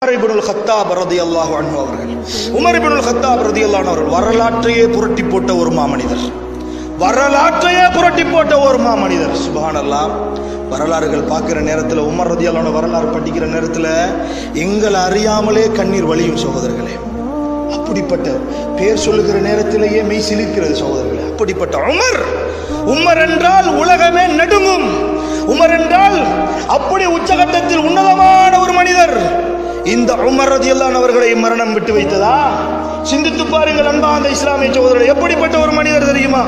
Umar இப்னுல் கத்தாப் ரலியல்லாஹு அன்ஹு அவர்கள் உமர் இப்னுல் கத்தாப் ரலியல்லாஹு அன்ஹு அவர்கள் வரலாற்றையே புரட்டி போட்ட ஒரு மாமனிதர். வரலாற்றையே புரட்டி போட்ட ஒரு மாமனிதர். சுப்ஹானல்லாஹ். வரலாறுகள் பார்க்கிற நேரத்தில், உமர் ரலியல்லாஹு அன்ஹு வரலாறு படிக்கிற நேரத்தில் எங்களை அறியாமலே கண்ணீர் வழியும் சகோதரர்களே. அப்படிப்பட்ட பேர் சொல்லுகிற நேரத்திலேயே மெய் சிலிர்க்கிறது சகோதரர்களே. அப்படிப்பட்ட உமர், உமர் என்றால் உலகமே நடுங்கும். உமர் என்றால் அப்படி உச்சகட்டத்தில் உன்னதமான ஒரு மனிதர். இந்த உமர் ரலியல்லாஹு அன்ஹு அவர்களை மரணம் விட்டு வைத்ததா? சிந்தித்து பாருங்கள் அன்பார்ந்த இஸ்லாமிய சகோதரர்களே. எப்படிப்பட்ட ஒரு மனிதர் தெரியுமா?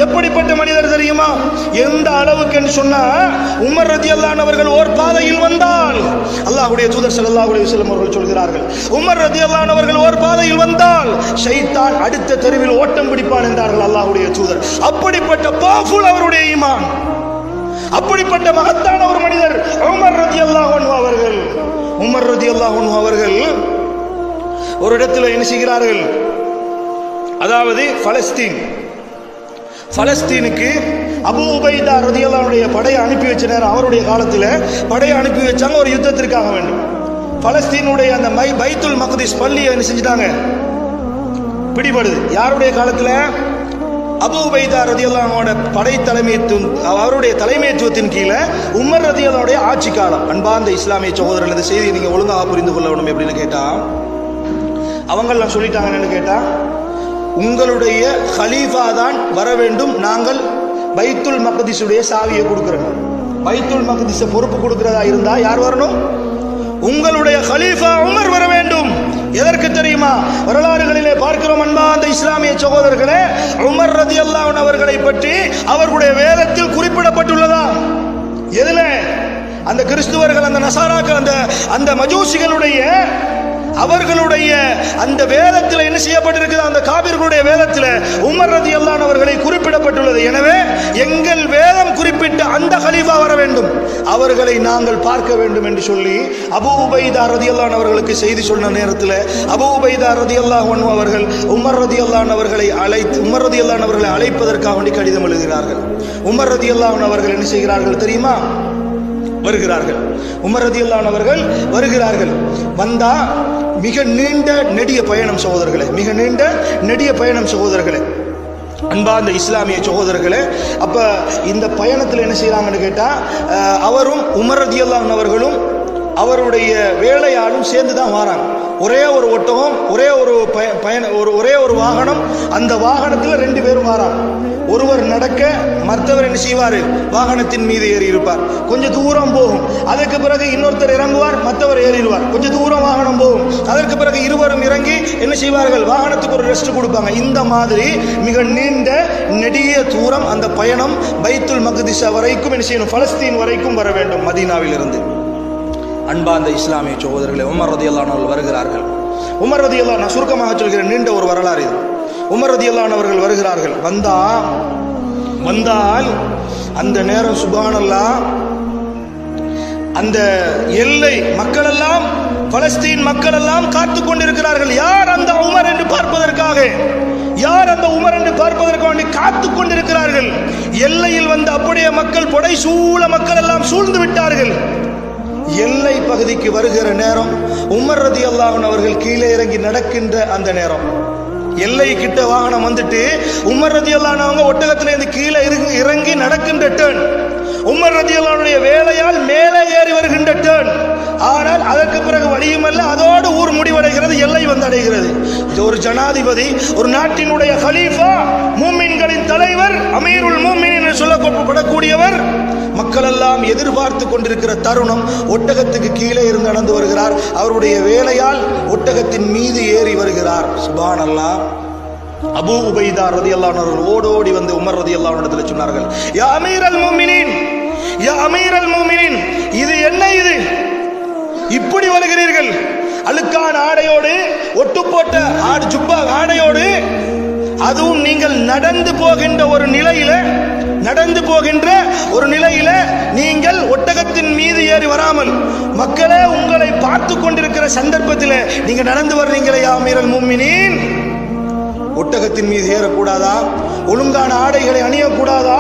எப்படிப்பட்ட மனிதர் தெரியுமா? எந்த அளவுக்கு என்று சொன்னா, உமர் ரலியல்லாஹு அன்ஹு அவர்கள் ஓர் பாதையில் வந்தால், அல்லாஹ்வுடைய தூதர் ஸல்லல்லாஹு அலைஹி வஸல்லம் அவர்கள் சொல்கிறார்கள், உமர் ரலியல்லாஹு அன்ஹு அவர்கள் ஓர் பாதையில் வந்தால் ஷைத்தான் அடுத்த தெருவில் ஓட்டம் பிடிப்பான் என்றார்கள் அல்லாஹ்வுடைய தூதர். அப்படிப்பட்ட பவர்ஃபுல் அவருடைய ஈமான். அப்படிப்பட்ட மகத்தான ஒரு மனிதர் உமர் ரலியல்லாஹு அன்ஹு அவர்கள். உமர் ரலியல்லாஹு அன்ஹு அவர்கள் ஒரு இடத்துல என்ன செய்கிறார்கள்? அதாவது பலஸ்தீனுக்கு அபூ உபைதா ரலியல்லாஹு அன்ஹுடைய படையை அனுப்பி வச்ச நேரம், அவருடைய காலத்தில் படையை அனுப்பி வச்சாங்க ஒரு யுத்தத்திற்காக வேண்டும். பலஸ்தீனுடைய அந்த பைத்துல் மக்திஸ் பள்ளியை என்ன செஞ்சிட்டாங்க? பிடிபடுது. யாருடைய காலத்தில்? அபூ உபைதா ரலியல்லாஹு அன்ஹுவோட படை தலைமைத்துவம், அவருடைய தலைமைத்துவத்தின் கீழே உமர் ரலியல்லாஹு அன்ஹுடைய ஆட்சி காலம். அன்பார்ந்த இஸ்லாமிய சகோதரர்கள், இந்த செய்தியை நீங்க ஒழுங்காக புரிந்து கொள்ளணும். எப்படின்னு கேட்டா, அவங்கெல்லாம் சொல்லிட்டாங்கன்னு கேட்டா, உங்களுடைய ஹலீஃபா தான் வர வேண்டும், நாங்கள் பைத்துல் மக்திஸுடைய சாவியை கொடுக்கிறோம். பைத்துல் மக்திஸ பொறுப்பு கொடுக்கிறதா இருந்தா யார் வரணும்? உங்களுடைய ஹலீஃபா உமர் வர வேண்டும். எதற்கு தெரியுமா? வரலாறுகளிலே பார்க்கிறோம் அன்பார்ந்த இஸ்லாமிய சகோதரர்களே, உமர் ரலியல்லாஹு அன்ஹு அவர்களை பற்றி அவர்களுடைய வேதத்தில் குறிப்பிடப்பட்டுள்ளதா? எதுல? அந்த கிறிஸ்துவர்கள், அந்த நசாராக்கள், அந்த மஜூசிகளுடைய அவர்களுடைய அந்த வேதத்தில் என்ன செய்யப்பட்டிருக்கிறது? அந்த காபிர்களுடைய வேதத்தில் உமர் ரலியல்லாஹு அன்ஹு அவர்களை குறிப்பிடப்பட்டுள்ளது. எனவே எங்கள் வேதம் குறிப்பிட்ட அந்த கலீஃபா வர வேண்டும், அவர்களை நாங்கள் பார்க்க வேண்டும் என்று சொல்லி அபூ உபைதா ரலியல்லாஹு அன்ஹு அவர்களுக்கு செய்தி சொன்ன நேரத்தில் அபூ உபைதா ரலியல்லாஹு அன்ஹு அவர்கள் உமர் ரலியல்லாஹு அன்ஹு அவர்களை அழைப்பதற்காக வேண்டி கடிதம் எழுதுகிறார்கள். உமர் ரலியல்லாஹு அன்ஹு அவர்கள் என்ன செய்கிறார்கள் தெரியுமா? வருகிறார்கள். உமர் ரலியல்லாஹு அன்ஹு அவர்கள் வருகிறார்கள். வந்தா மிக நீண்ட நெடிய பயணம் சகோதரர்களே, மிக நீண்ட நெடிய பயணம் சகோதரர்களே, அன்பார்ந்த இஸ்லாமிய சகோதரர்களே. அப்ப இந்த பயணத்தில் என்ன செய்யறாங்கன்னு கேட்டா, அவரும் உமர் ரலியல்லாஹு அன்ஹு அவர்களும் அவருடைய வேலையாளும் சேர்ந்து தான் வராங்க. ஒரே ஒரு ஒட்டகம், ஒரே ஒரு வாகனம். அந்த வாகனத்தில் 2 பேரும் வராங்க. ஒருவர் நடக்க, மற்றவர் என்ன செய்வார்? வாகனத்தின் மீது ஏறி இருப்பார். கொஞ்சம் தூரம் போகும், அதற்கு பிறகு இன்னொருத்தர் இறங்குவார், மற்றவர் ஏறிடுவார். கொஞ்சம் தூரம் வாகனம் போகும், அதற்கு பிறகு இருவரும் இறங்கி என்ன செய்வார்கள்? வாகனத்துக்கு ஒரு ரெஸ்ட் கொடுப்பாங்க. இந்த மாதிரி மிக நீண்ட நெடிய தூரம் அந்த பயணம் பைத்துல் மக்திஸ் வரைக்கும் என்ன செய்யணும்? பலஸ்தீன் வரைக்கும் வர வேண்டும் மதீனாவிலிருந்து. அன்பார்ந்த இஸ்லாமிய சகோதரர்களே, உமர் ரலியல்லாஹு அன்ஹு வருகிறார்கள். உமர் ரலியல்லாஹு அன்ஹு, சுருக்கமாக சொல்கிறேன், நீண்ட ஒரு வரலாறு இது. உமர் ரலியல்லாஹு அன்ஹு அவர்கள் வருகிறார்கள். வந்தால் அந்த நேரம் சுப்ஹானல்லாஹ், அந்த எல்லை மக்கள் எல்லாம், பலஸ்தீன் மக்கள் எல்லாம் காத்து கொண்டிருக்கிறார்கள். யார் அந்த உமர் என்று பார்ப்பதற்காக, யார் அந்த உமர் என்று பார்ப்பதற்காக காத்து கொண்டிருக்கிறார்கள். எல்லையில் வந்து அப்படியே மக்கள் புடை சூழ மக்கள் எல்லாம் சூழ்ந்து விட்டார்கள். எல்லை பகுதிக்கு வருகிற நேரம் உமர் ரலியல்லாஹு அன்ஹு அவர்கள் கீழே இறங்கி நடக்கின்ற அந்த நேரம், எல்லை கிட்ட வாகனம் வந்துட்டு உமர் ரலியல்லாஹு அன்ஹு அவங்க ஒட்டகத்திலிருந்து கீழே இறங்கி நடக்கின்ற டேர்ன், உமர் ரலியல்லாஹு அன்ஹுடைய வேலையால் மேலே ஏறி வருகின்ற டேர்ன். ஆனால் அதற்கு பிறகு வழியுமல்ல, அதோடு ஊர் முடிவடைகிறது, எல்லை வந்து அடைகிறது. இது ஒரு ஜனாதிபதி, ஒரு நாட்டினுடைய கலீஃபா, மூமின்களின் தலைவர், அமீருல் மூமினீன் என்று சொல்லப்படக்கூடியவர், மக்கள் எல்லாம் எதிர்பார்த்து கொண்டிருக்கிற தருணம், ஒட்டகத்துக்கு கீழே இருந்து நடந்து வருகிறார். அவருடைய வேலையால் ஒட்டகத்தின் மீது ஏறி வருகிறார். சுப்ஹானல்லாஹ். அபூ உபைதா ரலியல்லாஹு அன்ஹு ஓடோடி வந்து உமர் ரலியல்லாஹு அன்ஹு இடத்துல சொன்னார்கள், யா அமீரல் மூமினீன், யா அமீரல் மூமினீன், இது என்ன? இது இப்படி வருகிறீர்கள்? அழுக்கான ஆடையோடு, ஒட்டு போட்ட ஜுப்பா ஆடையோடு, அதுவும் நீங்கள் நடந்து போகின்ற ஒரு நிலையில நீங்கள் ஒட்டகத்தின் மீது ஏறி வராமல், மக்களே உங்களை பார்த்து கொண்டிருக்கிற சந்தர்ப்பத்தில் நீங்க நடந்து வர்றீங்களே, யா அமீரல் மூமினீன். ஒட்டகத்தின் மீது ஏறக்கூடாதா, ஒழுங்கான ஆடைகளை அணியக்கூடாதா,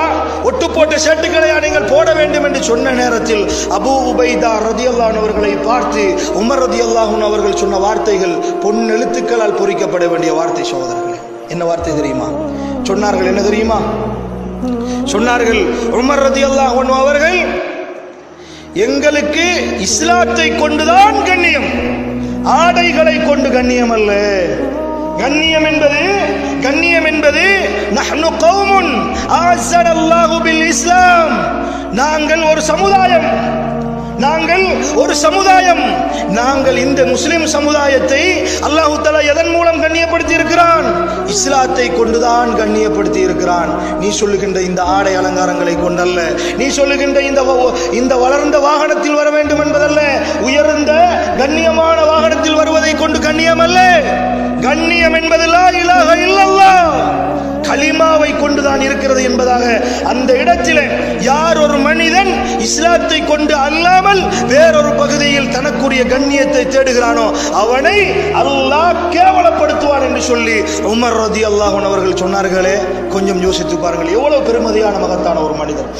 ஒட்டு போட்ட ஷர்ட்டுகளை நீங்கள் போட வேண்டும் என்று சொன்ன நேரத்தில் அபூ உபைதா ரலியல்லாஹு அன்ஹு அவர்களை பார்த்து உமர் ரலியல்லாஹு அன்ஹு அவர்கள் சொன்ன வார்த்தைகள் பொன் எழுத்துக்களால் பொறிக்கப்பட வேண்டிய வார்த்தை. சகோதரர்களே, என்ன வார்த்தை தெரியுமா சொன்னார்கள்? என்ன தெரியுமா சொன்னார்கள்? உமர் ரலியல்லாஹு அன்ஹு அவர்கள், எங்களுக்கு இஸ்லாத்தை கொண்டுதான் கண்ணியம், ஆடைகளை கொண்டு கண்ணியம் அல்ல. கண்ணியம் என்பது நஹ்னு கௌமுன் அஸரல்லாஹு பில் இஸ்லாம், நாங்கள் ஒரு சமுதாயம், நாங்கள் இந்த முஸ்லிம் சமுதாயத்தை அல்லாஹ் தஆலா எதன் மூலம் கண்ணியப்படுத்தி இருக்கிறான்? இஸ்லாத்தை கொண்டுதான் கண்ணியப்படுத்தி இருக்கிறான். நீ சொல்லுகின்ற இந்த ஆடை அலங்காரங்களை கொண்டல்ல, நீ சொல்லுகின்ற இந்த வளர்ந்த வாகனத்தில் வர வேண்டும் என்பதல்ல, உயர்ந்த கண்ணியமான வாகனத்தில் வருவதை கொண்டு கண்ணியம் அல்ல. கண்ணியம் என்பது லா இலாஹ இல்லல்லாஹ், கலிமாவை கொண்டுதான் இருக்கிறது என்பதாக அந்த இடத்திலே யார் ஒரு மனிதன் இஸ்லாத்தை கொண்டு அல்லாமல் வேறொரு பகுதியில் தனக்குரிய கண்ணியத்தை தேடுகிறானோ அவனை அல்லாஹ் கேவலப்படுத்துவான் என்று சொல்லி உமர் ரலியல்லாஹு அன்ஹு அவர்கள் சொன்னார்களே. கொஞ்சம் யோசித்து பாருங்கள், எவ்வளவு பெருமதியான மகத்தான ஒரு மனிதர்.